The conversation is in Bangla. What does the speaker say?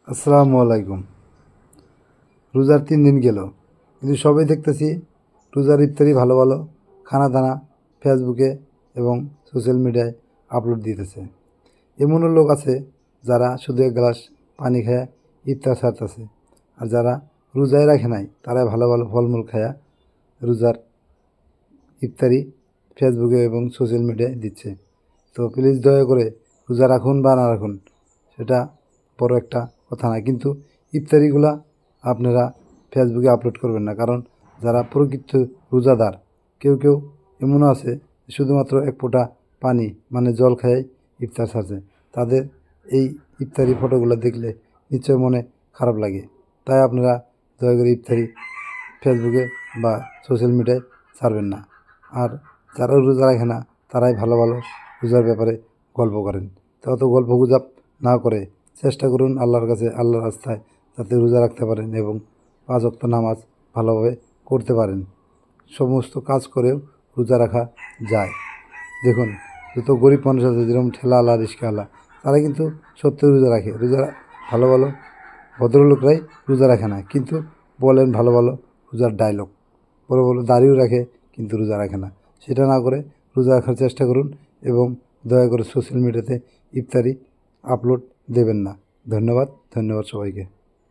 আসসালামু আলাইকুম। রোজার 3 দিন গেল, কিন্তু সবাই দেখতেছি রোজার ইফতারি ভালো ভালো খানা দানা ফেসবুকে এবং সোশ্যাল মিডিয়ায় আপলোড দিতেছে। এমনও লোক আছে যারা শুধু এক গ্লাস পানি খায়া ইফতার ছাড়তেছে, আর যারা রোজায় রাখে নাই তারা ভালো ভালো ফলমূল খায়া রোজার ইফতারি ফেসবুকে এবং সোশ্যাল মিডিয়ায় দিচ্ছে। তো প্লিজ দয়া করে রোজা রাখুন বা না রাখুন সেটা বড় একটা কথা না, কিন্তু ইফতারিগুলা আপনারা ফেসবুকে আপলোড করবেন না, কারণ যারা প্রকৃত রোজাদার কেউ কেউ এমনও আছে শুধুমাত্র এক ফোঁটা পানি মানে জল খেয়ে ইফতার ছাড়ছে। তাদের এই ইফতারি ফটোগুলো দেখলে নিশ্চয় মনে খারাপ লাগে। তাই আপনারা দয়া করে ইফতারি ফেসবুকে বা সোশ্যাল মিডিয়ায় ছাড়বেন না। আর যারা রোজা রাখে না তারাই ভালো ভালো রোজার ব্যাপারে গল্প করেন। তো অত গল্প গুজব না করে চেষ্টা করুন আল্লাহর কাছে, আল্লাহর রাস্তায় যাতে রোজা রাখতে পারেন এবং 5 ওয়াক্ত নামাজ ভালোভাবে করতে পারেন। সমস্ত কাজ করেও রোজা রাখা যায়। দেখুন, যত গরিব মানুষ আছে যেরকম ঠেলাওয়ালা রিক্সাওয়ালা তারা কিন্তু সত্যি রোজা রাখে। রোজা ভালো ভালো ভদ্রলোকরাই রোজা রাখে না, কিন্তু বলেন ভালো ভালো রোজার ডায়লগ, বড় বড় দাড়িও রাখে কিন্তু রোজা রাখে না। সেটা না করে রোজা রাখার চেষ্টা করুন এবং দয়া করে সোশ্যাল মিডিয়াতে ইফতারি আপলোড দেবেন না। ধন্যবাদ সবাইকে।